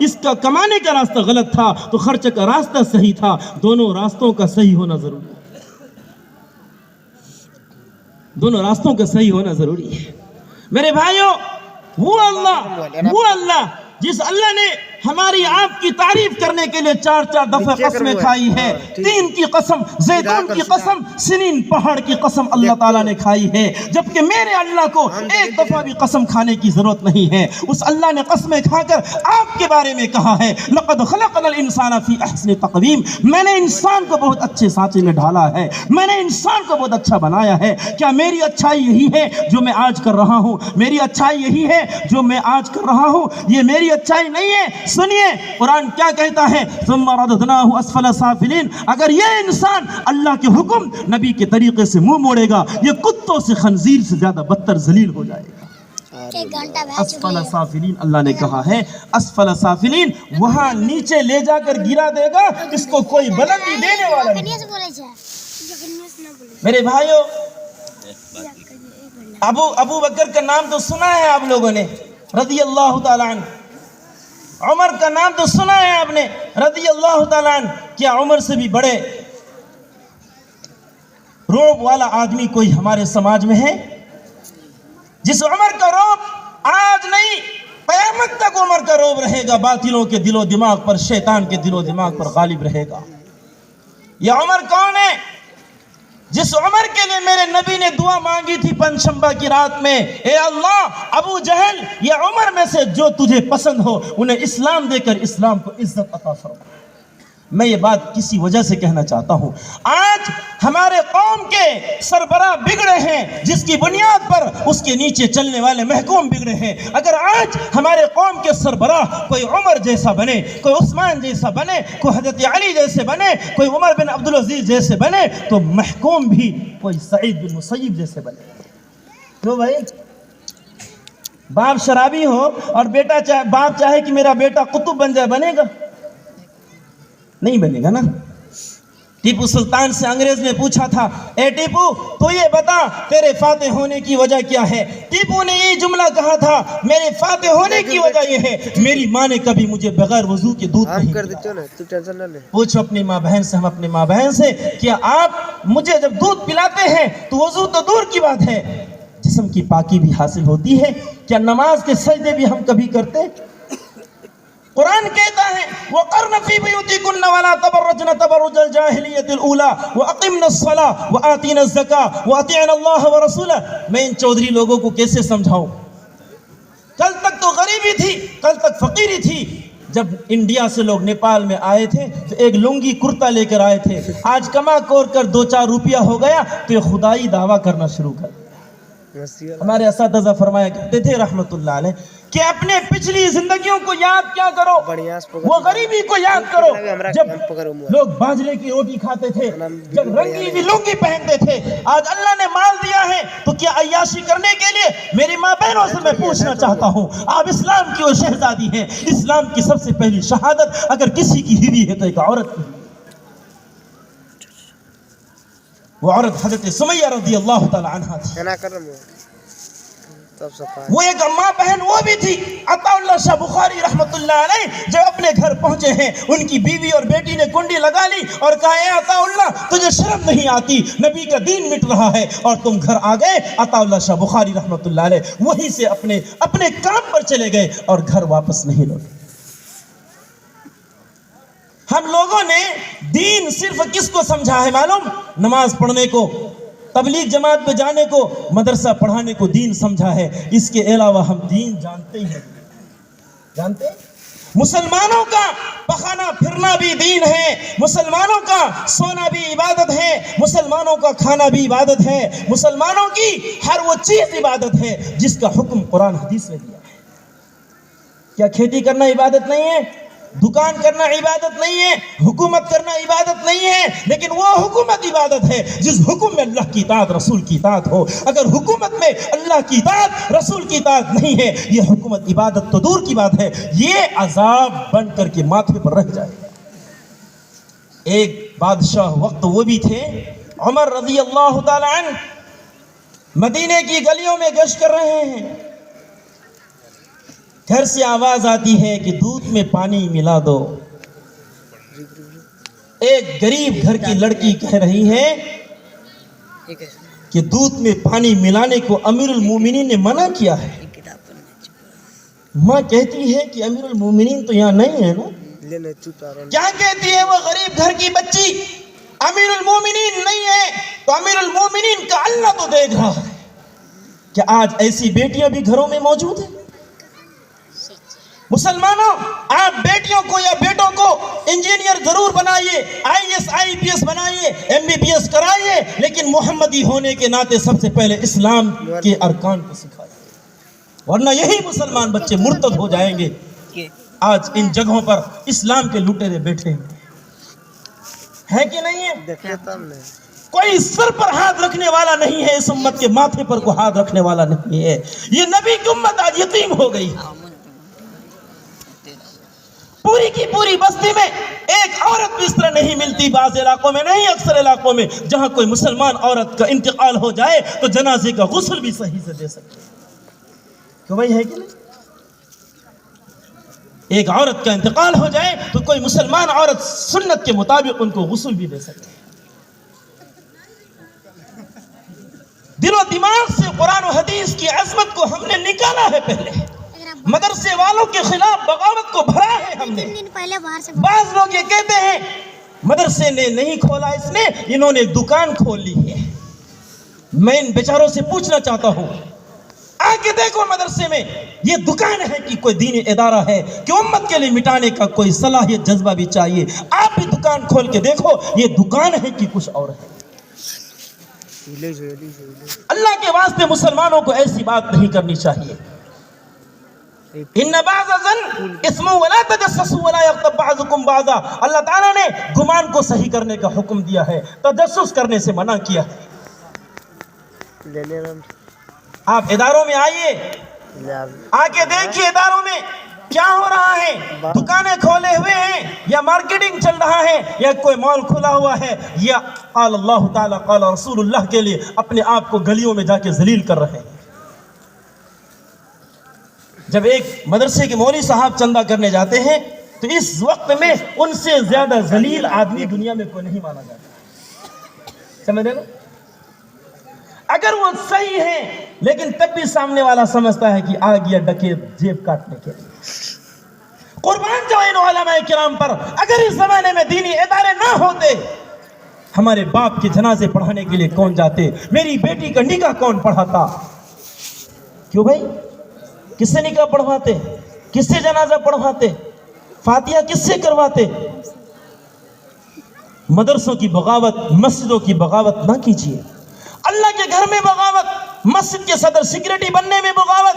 اس کا کمانے کا راستہ غلط تھا تو خرچ کا راستہ صحیح تھا. دونوں راستوں کا صحیح ہونا ضروری ہے. دونوں راستوں کا صحیح ہونا ضروری ہے. میرے بھائیوں، وہ اللہ جس اللہ نے ہماری آپ کی تعریف کرنے کے لیے 4 دفعہ قسمیں کھائی ہے. 3 کی قسم، زیتون کی قسم، سنین پہاڑ کی قسم اللہ تعالیٰ نے کھائی ہے، جبکہ میرے اللہ کو 1 دفعہ بھی قسم کھانے کی ضرورت نہیں ہے. اس اللہ نے قسمیں کھا کر آپ کے بارے میں کہا ہے لَقَدْ خَلَقْنَا الْإِنسَانَ فِي أَحْسَنِ تَقْوِيمٍ. میں نے انسان کو بہت اچھے سانچے میں ڈھالا ہے، میں نے انسان کو بہت اچھا بنایا ہے. کیا میری اچھائی یہی ہے جو میں آج کر رہا ہوں؟ میری اچھائی یہی ہے جو میں آج کر رہا ہوں؟ یہ میری اچھائی نہیں ہے. سنیے قرآن کیا کہتا ہے، ثم رددناہ اسفل سافلین. اگر یہ انسان اللہ کے حکم نبی کے طریقے سے منہ موڑے گا، یہ کتوں سے خنزیر سے زیادہ بدتر ذلیل ہو جائے گا. اسفل سافلین اللہ نے کہا ہے، اسفل سافلین وہاں نیچے لے جا کر گرا دے گا، اس کو کوئی بلندی دینے والا نہیں. میرے بھائیوں، ابو بکر کا نام تو سنا ہے آپ لوگوں نے رضی اللہ تعالیٰ عنہ. عمر کا نام تو سنا ہے آپ نے رضی اللہ تعالیٰ عنہ. کیا عمر سے بھی بڑے رعب والا آدمی کوئی ہمارے سماج میں ہے؟ جس عمر کا رعب آج نہیں قیامت تک عمر کا رعب رہے گا، باطلوں کے دل و دماغ پر، شیطان کے دل و دماغ پر غالب رہے گا. یہ عمر کون ہے؟ جس عمر کے لیے میرے نبی نے دعا مانگی تھی پنجشنبہ کی رات میں، اے اللہ ابو جہل یا عمر میں سے جو تجھے پسند ہو انہیں اسلام دے کر اسلام کو عزت عطا فرما. میں یہ بات کسی وجہ سے کہنا چاہتا ہوں، آج ہمارے قوم کے سربراہ بگڑے ہیں جس کی بنیاد پر اس کے نیچے چلنے والے محکوم بگڑے ہیں. اگر آج ہمارے قوم کے سربراہ کوئی عمر جیسا بنے، کوئی عثمان جیسا بنے، کوئی حضرت علی جیسے بنے، کوئی عمر بن عبدالعزیز جیسے بنے، تو محکوم بھی کوئی سعید بن مسیب جیسے بنے. تو بھائی باپ شرابی ہو اور باپ چاہے کہ میرا بیٹا قطب بن جائے، بنے گا؟ نہیں بنے گا نا. ٹیپو سلطان سے انگریز نے پوچھا تھا، اے ٹیپو تو یہ بتا تیرے فاتح ہونے کی وجہ کیا ہے؟ ٹیپو نے یہ جملہ کہا تھا، میرے فاتح ہونے کی وجہ یہ ہے میری ماں نے کبھی مجھے بغیر وضو کے دودھ نہیں پلایا. پوچھو اپنی ماں بہن سے، ہم اپنی ماں بہن سے، کیا آپ مجھے جب دودھ پلاتے ہیں تو وضو تو دور کی بات ہے جسم کی پاکی بھی حاصل ہوتی ہے؟ کیا نماز کے سجدے بھی ہم کبھی کرتے؟ قرآن کہتا ہے وَقَرْنَ فِي بُيُوتِكُنَّ وَلَا تَبَرَّجْنَ تَبَرُّجَ الْجَاهِلِيَّةِ الْأُولَى وَأَقِمْنَ الصَّلَاةَ وَآتِينَ الزَّكَاةَ وَأَطِعْنَ اللَّهَ وَرَسُولَهُ. میں ان چودھری لوگوں کو کیسے سمجھاؤں؟ کل تک تو غریبی تھی، کل تک فقیری تھی. جب انڈیا سے لوگ نیپال میں آئے تھے تو ایک لنگی کرتا لے کر آئے تھے. آج کما کور کر 2-4 روپیہ ہو گیا تو یہ خدائی دعویٰ کرنا شروع کر. ہمارے اساتذہ فرمایا کرتے تھے رحمت اللہ علیہ کہ اپنے پچھلی زندگیوں کو یاد کیا کرو، وہ غریبی کو یاد کرو. جب لوگ باجرے کی روٹی کھاتے تھے، جب رنگی ہوئی لنگی پہنتے تھے، آج اللہ نے مال دیا ہے تو کیا عیاشی کرنے کے لیے؟ میری ماں بہنوں سے میں پوچھنا چاہتا ہوں، آپ اسلام کی وہ شہزادی ہیں، اسلام کی سب سے پہلی شہادت اگر کسی کی ہوئی ہے تو ایک عورت کی. وہ عورت حضرت سمیہ رضی اللہ تعالی عنہ تھی. وہ ایک ماں بہن وہ بھی تھی. عطا اللہ شاہ بخاری رحمت اللہ علیہ جب اپنے گھر پہنچے ہیں، ان کی بیوی اور بیٹی نے کنڈی لگا لی اور کہا اے عطا اللہ تجھے شرم نہیں آتی، نبی کا دین مٹ رہا ہے اور تم گھر آ گئے. عطا اللہ شاہ بخاری رحمت اللہ علیہ وہیں سے اپنے کام پر چلے گئے اور گھر واپس نہیں لوٹے. ہم لوگوں نے دین صرف کس کو سمجھا ہے معلوم؟ نماز پڑھنے کو، تبلیغ جماعت پہ جانے کو، مدرسہ پڑھانے کو دین سمجھا ہے. اس کے علاوہ ہم دین جانتے ہی نہیں. جانتے؟ مسلمانوں کا پخانا پھرنا بھی دین ہے، مسلمانوں کا سونا بھی عبادت ہے، مسلمانوں کا کھانا بھی عبادت ہے، مسلمانوں کی ہر وہ چیز عبادت ہے جس کا حکم قرآن حدیث نے دیا ہے. کیا کھیتی کرنا عبادت نہیں ہے؟ دکان کرنا عبادت نہیں ہے، حکومت کرنا عبادت نہیں ہے، لیکن وہ حکومت عبادت ہے جس حکم میں اللہ کی اطاعت، رسول کی اطاعت ہو. اگر حکومت میں اللہ کی اطاعت، رسول کی اطاعت نہیں ہے، یہ حکومت عبادت تو دور کی بات ہے، یہ عذاب بن کر کے ماتھے پر رہ جائے. ایک بادشاہ وقت وہ بھی تھے عمر رضی اللہ تعالی عنہ، مدینے کی گلیوں میں گشت کر رہے ہیں. گھر سے آواز آتی ہے کہ دودھ میں پانی ملا دو. ایک غریب گھر کی لڑکی کہہ رہی ہے کہ دودھ میں پانی ملانے کو امیر المومنین نے منع کیا ہے. ماں کہتی ہے کہ امیر المومنین تو یہاں نہیں ہے نا. کیا کہتی ہے وہ غریب گھر کی بچی؟ امیر المومنین نہیں ہے تو امیر المومنین کا اللہ تو دیکھ رہا ہے. کیا آج ایسی بیٹیاں بھی گھروں میں موجود ہیں؟ مسلمانوں، آپ بیٹیوں کو یا بیٹوں کو انجینئر ضرور بنائیے، IAS IPS بنائیے، MBBS کرائیے، لیکن محمدی ہونے کے ناطے سب سے پہلے اسلام کے ارکان کو سکھائیے، ورنہ یہی مسلمان بچے مرتد ہو جائیں گے. آج ان جگہوں پر اسلام کے لٹیرے بیٹھے ہیں کہ نہیں ہے؟ کوئی سر پر ہاتھ رکھنے والا نہیں ہے، اس امت کے ماتھے پر کوئی ہاتھ رکھنے والا نہیں ہے. یہ نبی کی امت آج یتیم ہو گئی. پوری کی پوری بستی میں ایک عورت بھی اس طرح نہیں ملتی. بعض علاقوں میں نہیں، اکثر علاقوں میں جہاں کوئی مسلمان عورت کا انتقال ہو جائے تو جنازے کا غسل بھی صحیح سے دے سکتے. کیوں بھائی، ہے کہ نہیں؟ ایک عورت کا انتقال ہو جائے تو کوئی مسلمان عورت سنت کے مطابق ان کو غسل بھی دے سکتے. دل و دماغ سے قرآن و حدیث کی عظمت کو ہم نے نکالا ہے. پہلے مدرسے والوں کے خلاف بغاوت کو بھرا ہے ہم نے. بعض لوگ یہ کہتے ہیں مدرسے نے نہیں کھولا، اس نے، انہوں نے دکان کھول لی ہے. میں ان بیچاروں سے پوچھنا چاہتا ہوں، آگے دیکھو مدرسے میں یہ دکان ہے کہ کوئی دینی ادارہ ہے کہ امت کے لیے مٹانے کا کوئی صلاحیت جذبہ بھی چاہیے. آپ بھی دکان کھول کے دیکھو یہ دکان ہے کہ کچھ اور ہے. اللہ کے واسطے مسلمانوں کو ایسی بات نہیں کرنی چاہیے. ان بعض ظن اسم ولا تجسسوا ولا یغتب بعضکم بعضا. اللہ تعالیٰ نے گمان کو صحیح کرنے کا حکم دیا ہے، تجسس کرنے سے منع کیا ہے. آپ اداروں میں آئیے، آ کے دیکھیے اداروں میں کیا ہو رہا ہے. دکانیں کھولے ہوئے ہیں یا مارکیٹنگ چل رہا ہے یا کوئی مال کھلا ہوا ہے یا قال اللہ تعالیٰ قال رسول اللہ کے لیے اپنے آپ کو گلیوں میں جا کے ذلیل کر رہے ہیں. جب ایک مدرسے کے مولوی صاحب چندہ کرنے جاتے ہیں تو اس وقت میں ان سے زیادہ ذلیل آدمی دنیا میں کوئی نہیں مانا جاتا. سمجھ رہے نا؟ اگر وہ صحیح ہیں لیکن تب بھی سامنے والا سمجھتا ہے کہ آ گیا ڈکیت جیب کاٹنے کے لیے. قربان جاؤ ان علماء کرام پر. اگر اس زمانے میں دینی ادارے نہ ہوتے، ہمارے باپ کے جنازے پڑھانے کے لیے کون جاتے؟ میری بیٹی کا نکاح کون پڑھاتا؟ کیوں بھائی؟ کس سے نکاح پڑھواتے؟ کس سے جنازہ پڑھواتے؟ فاتحہ کس سے کرواتے؟ مدرسوں کی بغاوت، مسجدوں کی بغاوت نہ کیجیے. اللہ کے گھر میں بغاوت، مسجد کے صدر سیکریٹری بننے میں بغاوت،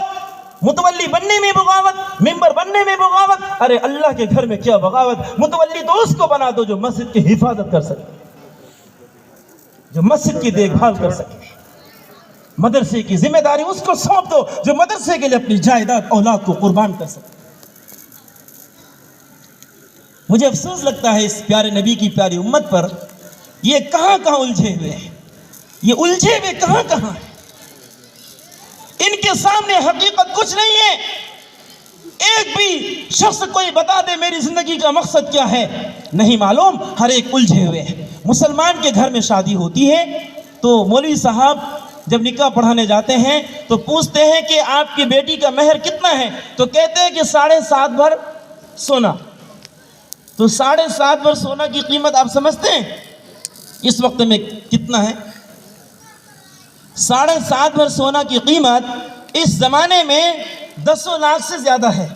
متولی بننے میں بغاوت، ممبر بننے میں بغاوت. ارے اللہ کے گھر میں کیا بغاوت؟ متولی تو اس کو بنا دو جو مسجد کی حفاظت کر سکے، جو مسجد کی دیکھ بھال کر سکے. مدرسے کی ذمہ داری اس کو سونپ دو جو مدرسے کے لیے اپنی جائیداد اولاد کو قربان کر سکے. مجھے افسوس لگتا ہے اس پیارے نبی کی پیاری امت پر. یہ کہاں کہاں الجھے ہوئے ہیں، یہ الجھے ہوئے کہاں کہاں ہیں. ان کے سامنے حقیقت کچھ نہیں ہے. ایک بھی شخص کوئی بتا دے میری زندگی کا مقصد کیا ہے، نہیں معلوم. ہر ایک الجھے ہوئے ہیں. مسلمان کے گھر میں شادی ہوتی ہے تو مولوی صاحب جب نکاح پڑھانے جاتے ہیں تو پوچھتے ہیں کہ آپ کی بیٹی کا مہر کتنا ہے؟ تو کہتے ہیں کہ 7.5 بھر سونا. تو 7.5 بھر سونا کی قیمت آپ سمجھتے ہیں اس وقت میں کتنا ہے؟ 7.5 بھر سونا کی قیمت اس زمانے میں 10 لاکھ سے زیادہ ہے.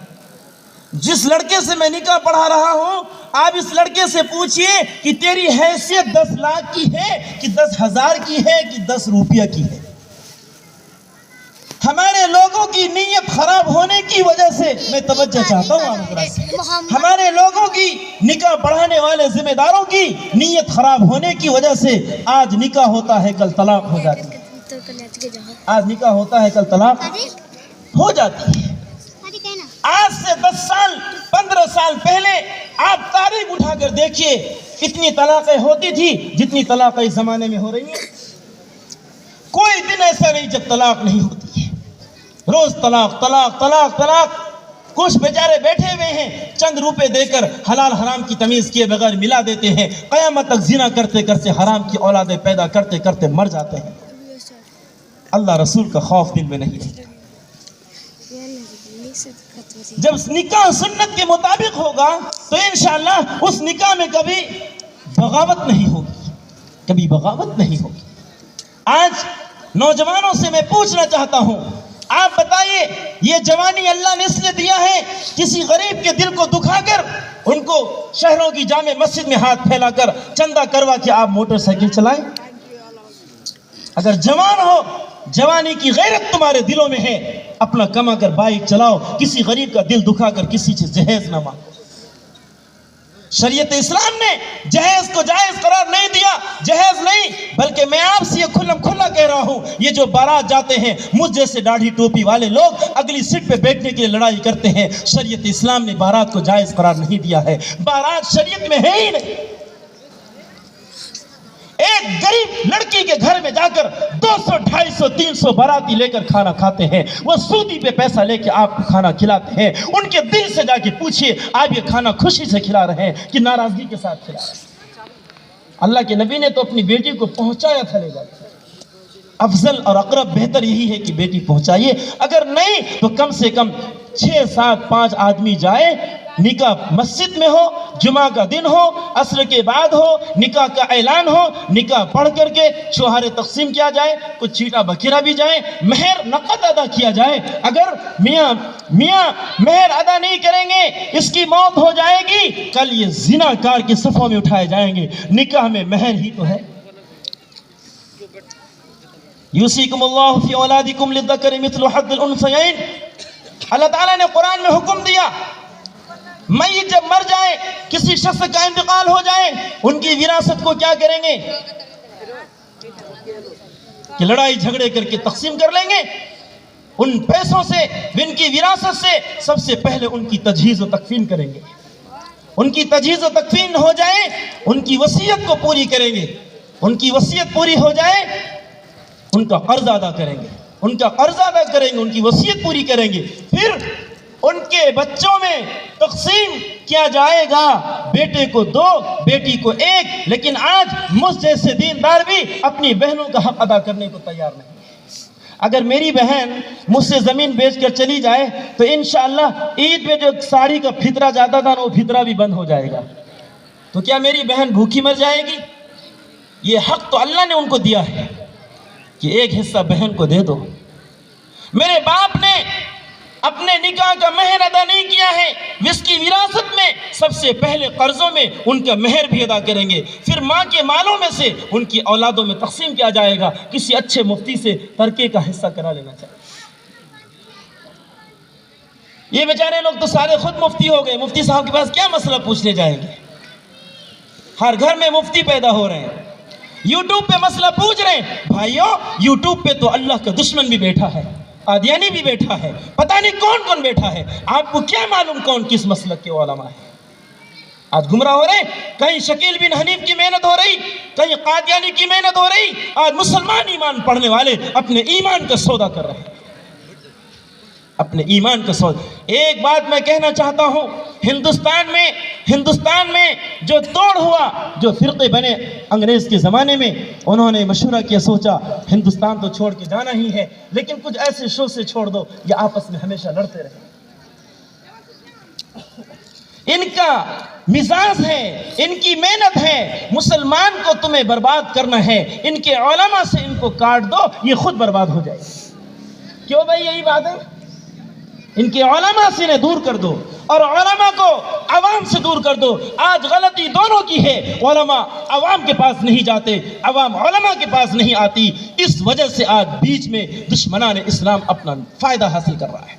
جس لڑکے سے میں نکاح پڑھا رہا ہوں، آپ اس لڑکے سے پوچھئے کہ تیری حیثیت 10 لاکھ کی ہے کہ 10,000 کی ہے کہ 10 روپیہ کی ہے. ہمارے لوگوں کی نیت خراب ہونے کی وجہ سے، میں توجہ چاہتا ہوں، ہمارے لوگوں کی نکاح پڑھانے والے ذمہ داروں کی نیت خراب ہونے کی وجہ سے آج نکاح ہوتا ہے کل طلاق ہو جاتی ہے. آج نکاح ہوتا ہے کل طلاق ہو جاتی ہے. آج سے 10 سال 15 سال پہلے آپ تاریخ اٹھا کر دیکھیے، اتنی طلاقیں ہوتی تھی جتنی طلاقیں اس زمانے میں ہو رہی ہیں. کوئی دن ایسا نہیں جب طلاق نہیں ہوتی ہے. روز طلاق طلاق طلاق طلاق. کچھ بیچارے بیٹھے ہوئے ہیں چند روپے دے کر حلال حرام کی تمیز کیے بغیر ملا دیتے ہیں، قیامت تک زنا کرتے کرتے حرام کی اولادیں پیدا کرتے کرتے مر جاتے ہیں۔ اللہ رسول کا خوف دل میں نہیں ہے۔ جب نکاح سنت کے مطابق ہوگا تو انشاءاللہ اس نکاح میں کبھی بغاوت نہیں ہوگی، کبھی بغاوت نہیں ہوگی۔ آج نوجوانوں سے میں پوچھنا چاہتا ہوں، آپ بتائیے یہ جوانی اللہ نے اس لیے دیا ہے کسی غریب کے دل کو دکھا کر ان کو شہروں کی جامع مسجد میں ہاتھ پھیلا کر چندہ کروا کے آپ موٹر سائیکل چلائیں؟ اگر جوان ہو، جوانی کی غیرت تمہارے دلوں میں ہے، اپنا کما کر بائک چلاؤ، کسی غریب کا دل دکھا کر کسی سے جہیز نہ مانگو۔ شریعت اسلام نے جہیز کو جائز قرار نہیں دیا، جہیز نہیں، بلکہ میں آپ سے یہ کھلم کھلا کہہ رہا ہوں، یہ جو بارات جاتے ہیں مجھ جیسے داڑھی ٹوپی والے لوگ اگلی سیٹ پہ بیٹھنے کے لیے لڑائی کرتے ہیں، شریعت اسلام نے بارات کو جائز قرار نہیں دیا ہے، بارات شریعت میں ہے ہی نہیں۔ ایک غریب لڑکی کے گھر میں جا کر 200 250 300 باراتی لے کر کھانا کھاتے ہیں، وہ سودی پہ پیسہ لے کے آپ کو کھانا کھلاتے ہیں، ان کے دل سے جا کے پوچھئے آپ یہ کھانا خوشی سے کھلا رہے ہیں کہ ناراضگی کے ساتھ کھلا رہے ہیں؟ اللہ کے نبی نے تو اپنی بیٹی کو پہنچایا تھا لے جا کے۔ افضل اور اقرب بہتر یہی ہے کہ بیٹی پہنچائیے، اگر نہیں تو کم سے کم 6 7 5 آدمی جائے، نکاح مسجد میں ہو، جمعہ کا دن ہو، عصر کے بعد ہو، نکاح کا اعلان ہو، نکاح پڑھ کر کے شوہر تقسیم کیا جائے، کچھ چیٹا بکیرہ بھی جائے، مہر نقد ادا کیا جائے۔ اگر میاں مہر ادا نہیں کریں گے اس کی موت ہو جائے گی، کل یہ زنا کار کے صفوں میں اٹھائے جائیں گے۔ نکاح میں مہر ہی تو ہے۔ یوصیکم اللہ فی اولادکم للذکر مثل حظ الانثیین، اللہ تعالیٰ نے قرآن میں حکم دیا میت جب مر جائے، کسی شخص کا انتقال ہو جائے، ان کی وراثت کو کیا کریں گے کہ لڑائی جھگڑے کر کے تقسیم کر لیں گے۔ ان پیسوں سے، ان کی وراثت سے سب سے پہلے ان کی تجہیز و تکفین کریں گے۔ ان کی تجہیز و تکفین ہو جائے، ان کی وصیت کو پوری کریں گے۔ ان کی وصیت پوری ہو جائے، ان کا قرض ادا کریں گے، ان کا قرض ادا کریں گے، ان کی وصیت پوری کریں گے۔ پھر ان کے بچوں میں تقسیم کیا جائے گا، بیٹے کو 2 بیٹی کو 1۔ لیکن آج مجھ جیسے دیندار بھی اپنی بہنوں کا حق ادا کرنے کو تیار نہیں۔ اگر میری بہن مجھ سے زمین بیچ کر چلی جائے تو انشاءاللہ عید میں جو ساڑی کا فطرہ جاتا تھا وہ فطرہ بھی بند ہو جائے گا، تو کیا میری بہن بھوکی مر جائے گی؟ یہ حق تو اللہ نے ان کو دیا ہے کہ ایک حصہ بہن کو دے دو۔ میرے باپ نے اپنے نکاح کا مہر ادا نہیں کیا ہے، اس کی وراثت میں سب سے پہلے قرضوں میں ان کا مہر بھی ادا کریں گے، پھر ماں کے مالوں میں سے ان کی اولادوں میں تقسیم کیا جائے گا۔ کسی اچھے مفتی سے ترکے کا حصہ کرا لینا چاہیے۔ یہ بیچارے لوگ تو سارے خود مفتی ہو گئے، مفتی صاحب کے پاس کیا مسئلہ پوچھنے جائیں گے؟ ہر گھر میں مفتی پیدا ہو رہے ہیں، یوٹیوب پہ مسئلہ پوچھ رہے ہیں۔ بھائیوں، یوٹیوب پہ تو اللہ کا دشمن بھی بیٹھا ہے، قادیانی بھی بیٹھا ہے، پتہ نہیں کون کون بیٹھا ہے۔ آپ کو کیا معلوم کون کس مسلک کے علماء ہیں؟ آج گمراہ ہو رہے ہیں، کہیں شکیل بن حنیف کی محنت ہو رہی، کہیں قادیانی کی محنت ہو رہی۔ آج مسلمان ایمان پڑھنے والے اپنے ایمان کا سودا کر رہے ہیں، اپنے ایمان کا سودا۔ ایک بات میں کہنا چاہتا ہوں، ہندوستان میں جو توڑ ہوا، جو فرقے بنے انگریز کے زمانے میں، انہوں نے مشورہ کیا، سوچا ہندوستان تو چھوڑ کے جانا ہی ہے، لیکن کچھ ایسے شو سے چھوڑ دو یہ آپس میں ہمیشہ لڑتے رہیں۔ ان کا مزاج ہے، ان کی محنت ہے، مسلمان کو تمہیں برباد کرنا ہے، ان کے علماء سے ان کو کاٹ دو، یہ خود برباد ہو جائے گی۔ کیوں بھائی؟ یہی بات ہے، ان کے علماء سے انہیں دور کر دو اور علماء کو عوام سے دور کر دو۔ آج غلطی دونوں کی ہے، علماء عوام کے پاس نہیں جاتے، عوام علماء کے پاس نہیں آتی، اس وجہ سے آج بیچ میں دشمنان اسلام اپنا فائدہ حاصل کر رہا ہے۔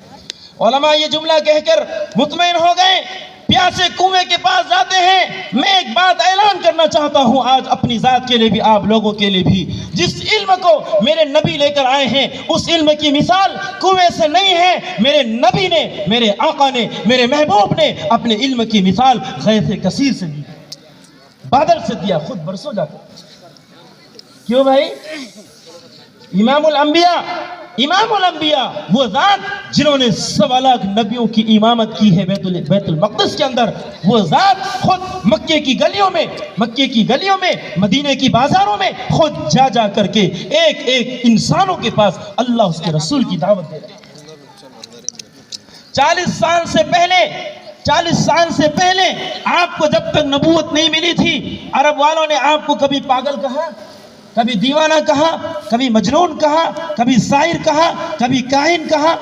علماء یہ جملہ کہہ کر مطمئن ہو گئے، پیاسے کنویں کے پاس جاتے ہیں۔ میں ایک بات اعلان کرنا چاہتا ہوں آج اپنی ذات کے لیے بھی، آپ لوگوں کے لیے بھی، جس علم کو میرے نبی لے کر آئے ہیں اس علم کی مثال کنویں سے نہیں ہے۔ میرے نبی نے، میرے آقا نے، میرے محبوب نے اپنے علم کی مثال غیث کثیر سے دی، بادل سے دیا، خود برسوں جا کر۔ کیوں بھائی؟ امام الانبیاء امام الانبیاء وہ ذات جنہوں نے 1.25 لاکھ نبیوں کی امامت کی ہے بیت المقدس کے اندر، وہ ذات خود مکے کی گلیوں میں مدینے کی بازاروں میں خود جا کر کے ایک انسانوں کے پاس اللہ اس کے رسول کی دعوت دے رہے ہیں۔ 40 سال سے پہلے آپ کو جب تک نبوت نہیں ملی تھی، عرب والوں نے آپ کو کبھی پاگل کہا، کبھی دیوانہ کہا، کبھی مجنون کہا، کبھی ساحر کہا، کبھی کاہن کہا،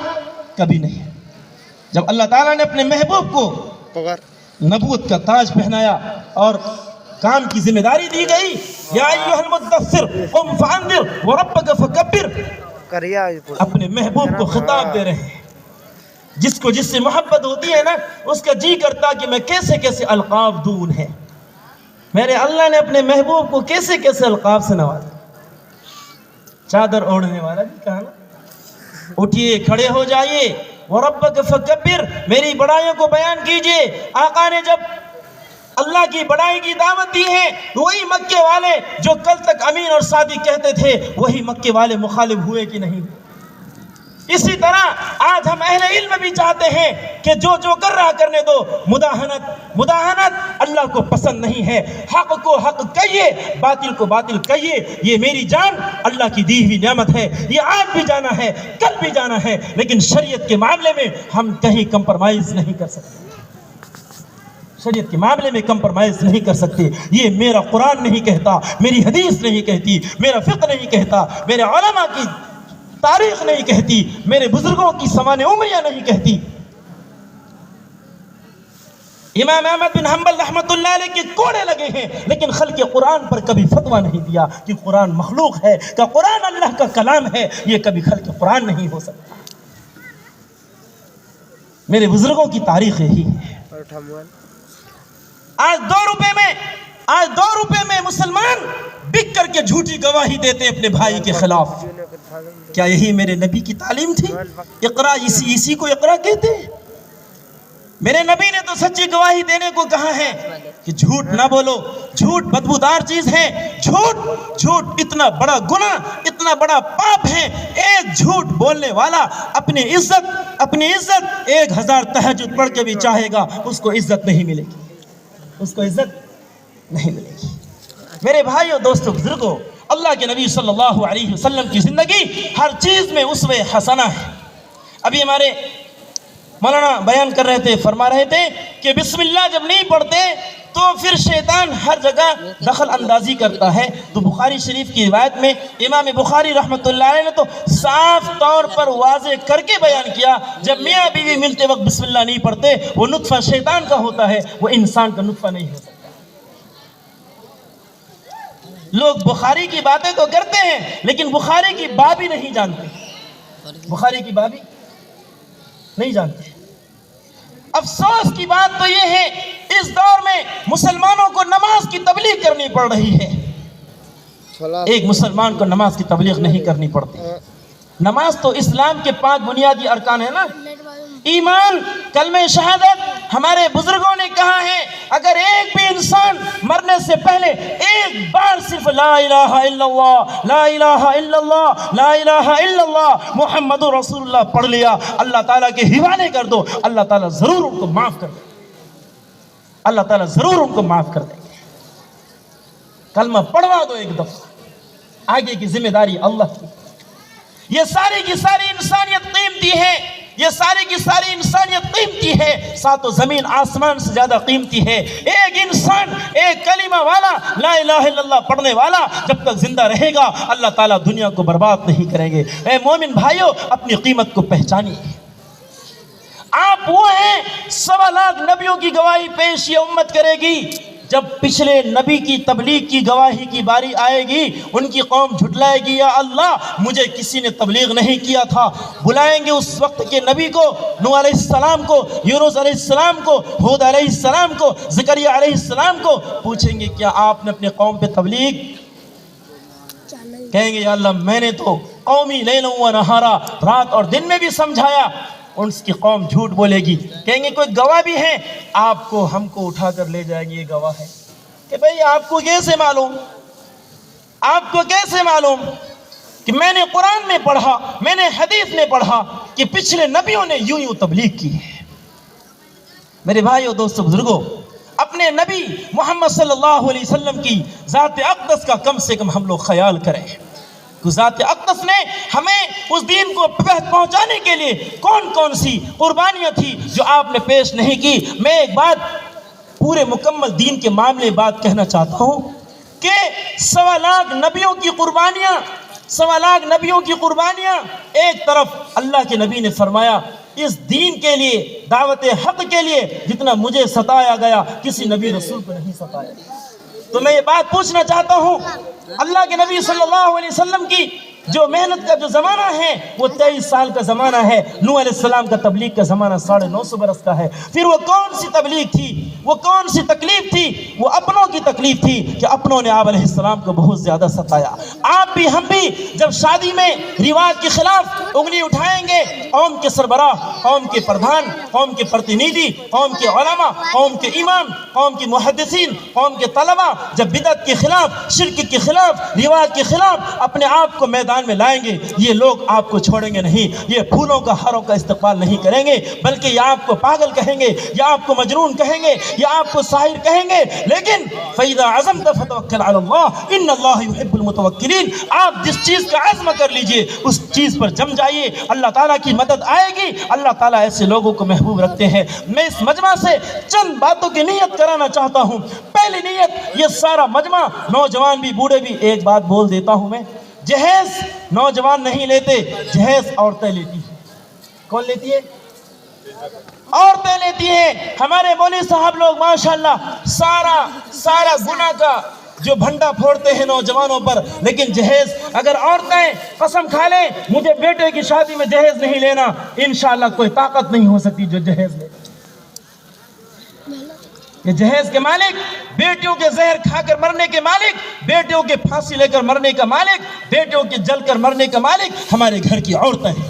کبھی نہیں۔ جب اللہ تعالیٰ نے اپنے محبوب کو نبوت کا تاج پہنایا اور کام کی ذمہ داری دی گئی، یا ایھا المدثر قم فانذر وربک فکبر، اپنے محبوب کو خطاب دے رہے ہیں۔ جس سے محبت ہوتی ہے نا، اس کا جی کرتا کہ میں کیسے القاب دوں انہیں۔ میرے اللہ نے اپنے محبوب کو کیسے القاب سے نوازا۔ چادر اوڑھنے والا بھی کہا نا، اٹھیے کھڑے ہو جائیے، وَرَبَّكَ فَكَبِّرْ، میری بڑائیوں کو بیان کیجئے۔ آقا نے جب اللہ کی بڑائی کی دعوت دی ہے، وہی مکے والے جو کل تک امین اور صادق کہتے تھے، وہی مکے والے مخالف ہوئے کہ نہیں؟ اسی طرح آج ہم اہل علم بھی چاہتے ہیں کہ جو کر رہا کرنے دو، مداہنت اللہ کو پسند نہیں ہے۔ حق کو حق کہیے، باطل کو باطل کہیے۔ یہ میری جان اللہ کی دی ہوئی نعمت ہے، یہ آج بھی جانا ہے، کل بھی جانا ہے، لیکن شریعت کے معاملے میں ہم کہیں کمپرمائز نہیں کر سکتے۔ شریعت کے معاملے میں کمپرمائز نہیں کر سکتے۔ یہ میرا قرآن نہیں کہتا، میری حدیث نہیں کہتی، میرا فقہ نہیں کہتا، میرے علماء کی تاریخ نہیں کہتی، میرے بزرگوں کی سوانح عمریاں نہیں کہتی۔ امام احمد بن حنبل رحمۃ اللہ علیہ کے کوڑے لگے ہیں، لیکن خلق قرآن پر کبھی فتویٰ نہیں دیا کہ قرآن مخلوق ہے، کہ قرآن اللہ کا کلام ہے۔ یہ کبھی خلق قرآن نہیں ہو سکتا۔ میرے بزرگوں کی تاریخ یہی ہے۔ آج 2 روپے میں مسلمان بک کر کے جھوٹی گواہی دیتے اپنے بھائی کے خلاف۔ کیا یہی میرے نبی کی تعلیم تھی؟ اقرا، اسی کو اقرا کہتے ہیں۔ میرے نبی نے تو سچی گواہی دینے کو کہا ہے کہ جھوٹ نہ بولو، جھوٹ بدبودار چیز ہے، جھوٹ اتنا بڑا گناہ، اتنا بڑا پاپ ہے۔ ایک جھوٹ بولنے والا اپنی عزت 1000 تہجد پڑھ کے بھی چاہے گا، اس کو عزت نہیں ملے گی۔ میرے بھائیو، دوستو، بزرگوں، اللہ کے نبی صلی اللہ علیہ وسلم کی زندگی ہر چیز میں اسوہ حسنہ ہے۔ ابھی ہمارے مولانا بیان کر رہے تھے، فرما رہے تھے کہ بسم اللہ جب نہیں پڑھتے تو پھر شیطان ہر جگہ دخل اندازی کرتا ہے۔ تو بخاری شریف کی روایت میں امام بخاری رحمۃ اللہ علیہ نے تو صاف طور پر واضح کر کے بیان کیا، جب میاں بیوی ملتے وقت بسم اللہ نہیں پڑھتے، وہ نطفہ شیطان کا ہوتا ہے، وہ انسان کا نطفہ نہیں ہو سکتا۔ لوگ بخاری کی باتیں تو کرتے ہیں، لیکن بخاری کی بابی نہیں جانتے، بخاری کی بابی نہیں جانتے۔ افسوس کی بات تو یہ ہے، اس دور میں مسلمانوں کو نماز کی تبلیغ کرنی پڑ رہی ہے۔ ایک مسلمان کو نماز کی تبلیغ نہیں کرنی پڑتی۔ نماز تو اسلام کے 5 بنیادی ارکان ہیں نا، ایمان، کلمہ شہادت۔ ہمارے بزرگوں نے کہا ہے، اگر ایک بھی انسان مرنے سے پہلے ایک بار صرف لا الہ الا اللہ، لا الہ الا اللہ، لا الہ الا اللہ محمد رسول اللہ پڑھ لیا، اللہ تعالیٰ کے حوالے کر دو، اللہ تعالیٰ ضرور ان کو معاف کر دیں گے۔ اللہ تعالیٰ ضرور ان کو معاف کر دیں گے۔ کلمہ پڑھوا دو ایک دفعہ، آگے کی ذمہ داری اللہ کی۔ یہ ساری کی ساری انسانیت قیمتی ہے، یہ ساری کی ساری انسانیت قیمتی ہے، 7 زمین آسمان سے زیادہ قیمتی ہے۔ ایک انسان، ایک کلمہ والا، لا الہ الا اللہ پڑھنے والا جب تک زندہ رہے گا، اللہ تعالیٰ دنیا کو برباد نہیں کریں گے۔ اے مومن بھائیو، اپنی قیمت کو پہچانیے۔ آپ وہ ہیں، 1.25 لاکھ نبیوں کی گواہی پیش یہ امت کرے گی۔ جب پچھلے نبی کی تبلیغ کی گواہی کی باری آئے گی، ان کی قوم جھٹلائے گی، یا اللہ مجھے کسی نے تبلیغ نہیں کیا تھا۔ بلائیں گے اس وقت کے نبی کو، نوح علیہ السلام کو، یونس علیہ السلام کو، ہود علیہ السلام کو، زکریا علیہ السلام کو، پوچھیں گے کیا آپ نے اپنے قوم پہ تبلیغ؟ کہیں گے یا اللہ میں نے تو قومی لیلا و نہارا، رات اور دن میں بھی سمجھایا۔ اس کی قوم جھوٹ بولے گی، کہیں گے کوئی گواہ بھی ہے؟ آپ کو ہم کو اٹھا کر لے جائے گی، یہ گواہ ہے۔ کہ بھئی آپ کو کیسے معلوم؟ آپ کو کیسے معلوم کہ میں نے قرآن میں پڑھا، میں نے حدیث میں پڑھا کہ پچھلے نبیوں نے یوں یوں تبلیغ کی ہے۔ میرے بھائیو، دوستو، بزرگوں، اپنے نبی محمد صلی اللہ علیہ وسلم کی ذات اقدس کا کم سے کم ہم لوگ خیال کریں کہ ذات اقدس نے ہمیں اس دین کو پہنچانے کے لیے کون کون سی قربانیاں تھی جو آپ نے پیش نہیں کی۔ میں ایک بات پورے مکمل دین کے معاملے بات کہنا چاہتا ہوں کہ 1.25 لاکھ نبیوں کی قربانیاں، 1.25 لاکھ نبیوں کی قربانیاں ایک طرف، اللہ کے نبی نے فرمایا اس دین کے لیے، دعوت حق کے لیے جتنا مجھے ستایا گیا کسی نبی رسول کو نہیں ستایا۔ تو میں یہ بات پوچھنا چاہتا ہوں، اللہ کے نبی صلی اللہ علیہ وسلم کی جو محنت کا جو زمانہ ہے وہ 23 سال کا زمانہ ہے۔ نوح علیہ السلام کا تبلیغ کا زمانہ 950 برس کا ہے۔ پھر وہ کون سی تبلیغ تھی، وہ کون سی تکلیف تھی؟ وہ اپنوں کی تکلیف تھی کہ اپنوں نے آپ علیہ السلام کو بہت زیادہ ستایا۔ آپ بھی ہم بھی جب شادی میں رواج کے خلاف انگلی اٹھائیں گے، قوم کے سربراہ، قوم کے پردھان، قوم کے پرتینیدھی، قوم کے علماء، قوم کے امام، قوم کے محدثین، قوم کے طلباء جب بدعت کے خلاف، شرک کے خلاف، رواج کے خلاف اپنے آپ کو میدان میں لائیں گے، یہ لوگ آپ کو چھوڑیں گے نہیں، یہ پھولوں کا ہاروں کا استقبال نہیں کریں گے، بلکہ یہ آپ کو پاگل کہیں گے، یا آپ کو مجنون کہیں گے، یا آپ کو ساحر کہیں گے۔ لیکن فَإِذَا عَزَمْتَ فَتَوَكَّلْ عَلَى اللَّهِ إِنَّ اللَّهَ يُحِبُّ الْمُتَوَكِّلِينَ۔ آپ جس چیز کا عزم کر لیجئے اس چیز پر جم جائیے، اللہ تعالیٰ کی مدد آئے گی۔ اللہ تعالیٰ ایسے لوگوں کو محبوب رکھتے ہیں۔ میں اس مجمع سے چند باتوں کی نیت کرانا چاہتا ہوں۔ پہلی نیت، یہ سارا مجمع، نوجوان بھی بوڑھے بھی، ایک بات بول دیتا ہوں میں، جہیز نوجوان نہیں لیتے، جہیز عورتیں لیتی ہیں۔ کون لیتی ہے؟ عورتیں لیتی ہیں۔ ہمارے مولوی صاحب لوگ ماشاءاللہ سارا گناہ کا جو بھنڈا پھوڑتے ہیں نوجوانوں پر، لیکن جہیز اگر عورتیں قسم کھا لیں مجھے بیٹے کی شادی میں جہیز نہیں لینا، انشاءاللہ کوئی طاقت نہیں ہو سکتی جو جہیز لے۔ یہ جہیز کے مالک، بیٹیوں کے زہر کھا کر مرنے کے مالک، بیٹیوں کے پھانسی لے کر مرنے کا مالک، بیٹیوں کے جل کر مرنے کا مالک ہمارے گھر کی عورتیں ہیں،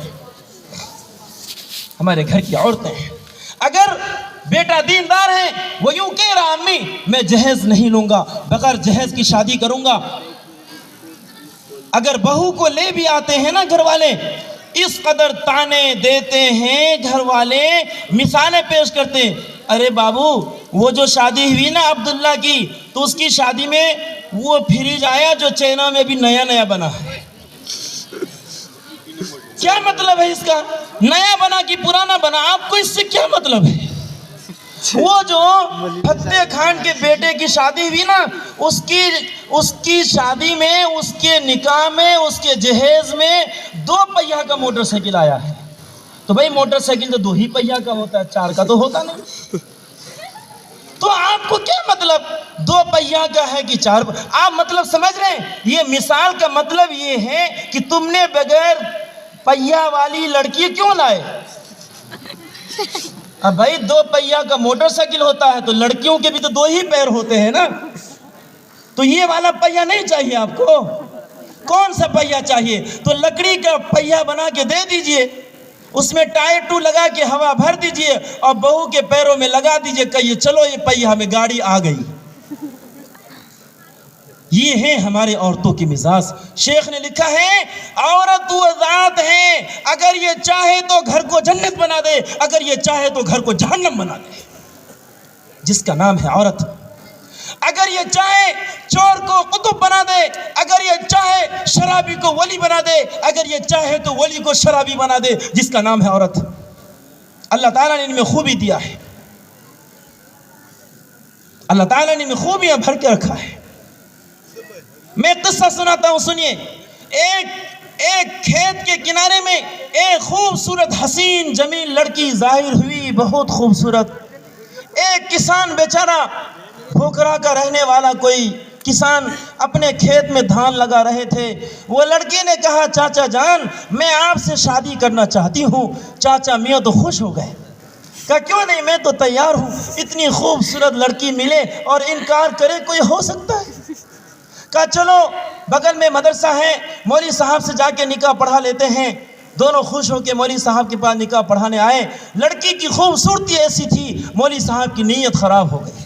ہمارے گھر کی عورتیں ہیں۔ اگر بیٹا دیندار ہے، وہ یوں کہہ رہا امی میں جہیز نہیں لوں گا، بغیر جہیز کی شادی کروں گا۔ اگر بہو کو لے بھی آتے ہیں نا گھر والے، اس قدر تانے دیتے ہیں گھر والے، مثالیں پیش کرتے ہیں، ارے بابو وہ جو شادی ہوئی نا عبداللہ کی، تو اس کی شادی میں وہ فریج آیا جو چائنا میں بھی نیا بنا ہے۔ کیا مطلب ہے اس کا؟ نیا بنا کہ پرانا بنا، آپ کو اس سے کیا مطلب ہے؟ وہ جو فتح خان کے بیٹے کی شادی ہوئی نا، اس کی شادی میں، اس کے نکاح میں، اس کے جہیز میں 2 پہیہ کا موٹر سائیکل آیا ہے۔ تو بھائی موٹر سائیکل تو 2 ہی پہیہ کا ہوتا ہے، 4 کا تو ہوتا نہیں۔ تو آپ کو کیا مطلب 2 پہیہ کا ہے کہ 4؟ آپ مطلب سمجھ رہے ہیں؟ یہ مثال کا مطلب یہ ہے کہ تم نے بغیر پہیہ والی لڑکی کیوں لائے؟ اب بھائی 2 پہیہ کا موٹر سائیکل ہوتا ہے تو لڑکیوں کے بھی تو 2 ہی پیر ہوتے ہیں نا، تو یہ والا پہیہ نہیں چاہیے آپ کو؟ کون سا پہیہ چاہیے؟ تو لکڑی کا پہیہ بنا کے دے دیجئے، اس میں ٹائر 2 لگا کے ہوا بھر دیجئے اور بہو کے پیروں میں لگا دیجئے، کہیے چلو یہ پہیہ میں گاڑی آ گئی۔ یہ ہیں ہمارے عورتوں کی مزاج۔ شیخ نے لکھا ہے عورت وہ ذات ہے، اگر یہ چاہے تو گھر کو جنت بنا دے، اگر یہ چاہے تو گھر کو جہنم بنا دے، جس کا نام ہے عورت۔ اگر یہ چاہے چور کو قطب بنا دے، اگر یہ چاہے شرابی کو ولی بنا دے، اگر یہ چاہے تو ولی کو شرابی بنا دے، جس کا نام ہے عورت۔ اللہ تعالیٰ نے ان میں خوبی دیا ہے، اللہ تعالیٰ نے ان میں خوبیاں بھر کے رکھا ہے۔ میں قصہ سناتا ہوں، سنیے۔ ایک کھیت کے کنارے میں ایک خوبصورت حسین جمیل لڑکی ظاہر ہوئی، بہت خوبصورت۔ ایک کسان بیچارہ بھوکرا کا رہنے والا کوئی کسان اپنے کھیت میں دھان لگا رہے تھے۔ وہ لڑکی نے کہا چاچا جان میں آپ سے شادی کرنا چاہتی ہوں۔ چاچا میاں تو خوش ہو گئے، کہا کیوں نہیں، میں تو تیار ہوں، اتنی خوبصورت لڑکی ملے اور انکار کرے کوئی ہو سکتا ہے؟ کہا چلو بغل میں مدرسہ ہے، مولوی صاحب سے جا کے نکاح پڑھا لیتے ہیں۔ دونوں خوش ہو کے مولوی صاحب کے پاس نکاح پڑھانے آئے۔ لڑکی کی خوبصورتی ایسی تھی، مولوی صاحب کی نیت خراب ہو گئی۔